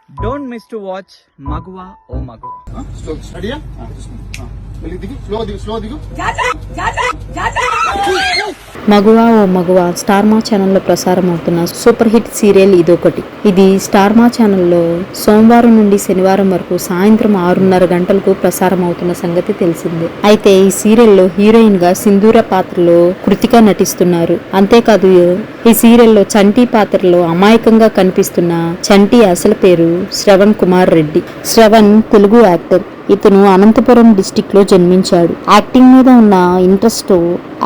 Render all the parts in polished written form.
Don't miss to watch Magua O Magua. Steady? Slow digu. మగువా ఓ మగువా star మా ఛానల్లో ప్రసారం అవుతున్న సూపర్ హిట్ సీరియల్ ఇదొకటి. ఇది స్టార్ మా ఛానల్లో సోమవారం నుండి శనివారం వరకు సాయంత్రం 6:30 గంటలకు ప్రసారం అవుతున్న సంగతి తెలిసిందే. అయితే ఈ సీరియల్లో హీరోయిన్ గా సింధూర పాత్రలో కృతిక నటిస్తున్నారు. అంతేకాదు ఈ సీరియల్లో చంటి పాత్రలో అమాయకంగా కనిపిస్తున్న చంటి అసలు పేరు శ్రవణ్ కుమార్ రెడ్డి. శ్రవణ్ తెలుగు యాక్టర్. ఇతను అనంతపురం డిస్టిక్ లో జన్మించాడు. యాక్టింగ్ మీద ఉన్న ఇంట్రెస్ట్ తో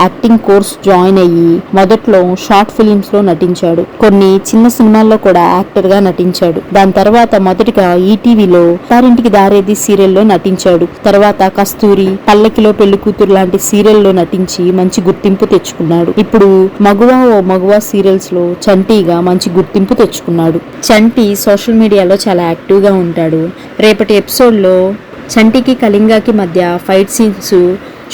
యాక్టింగ్ కోర్స్ జాయిన్ అయ్యి మొదట్లో షార్ట్ ఫిలిమ్స్ లో నటించాడు. కొన్ని చిన్న సినిమాల్లో కూడా యాక్టర్ గా నటించాడు. దాని తర్వాత మొదటిగా ఈటీవీలో వారింటికి దారేది సీరియల్లో నటించాడు. తర్వాత కస్తూరి, పల్లకిలో పెళ్లి కూతురు లాంటి సీరియల్లో నటించి మంచి గుర్తింపు తెచ్చుకున్నాడు. ఇప్పుడు మగువా ఓ మగువా సీరియల్స్ లో చంటిగా మంచి గుర్తింపు తెచ్చుకున్నాడు. చంటి సోషల్ మీడియాలో చాలా యాక్టివ్ గా ఉంటాడు. రేపటి ఎపిసోడ్ లో చంటికి కళింగాకి మధ్య ఫైట్ సీన్స్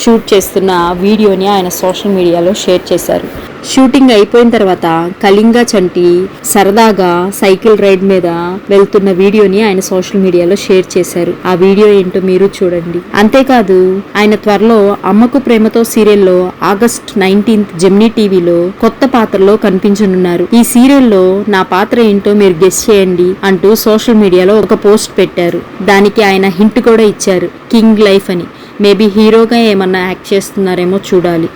షూట్ చేస్తున్న వీడియోని ఆయన సోషల్ మీడియాలో షేర్ చేశారు. షూటింగ్ అయిపోయిన తర్వాత కళింగా చంటి సరదాగా సైకిల్ రైడ్ మీద వెళ్తున్న వీడియోని ఆయన సోషల్ మీడియాలో షేర్ చేశారు. ఆ వీడియో ఏంటో మీరు చూడండి. అంతేకాదు ఆయన త్వరలో అమ్మకు ప్రేమతో సీరియల్లో August 19th జెమినీ టీవీలో కొత్త పాత్రలో కనిపించనున్నారు. ఈ సీరియల్లో నా పాత్ర ఏంటో మీరు గెస్ చేయండి అంటూ సోషల్ మీడియాలో ఒక పోస్ట్ పెట్టారు. దానికి ఆయన హింట్ కూడా ఇచ్చారు, కింగ్ లైఫ్ అని. మేబీ హీరోగా ఏమన్నా యాక్ట్ చేస్తున్నారేమో చూడాలి.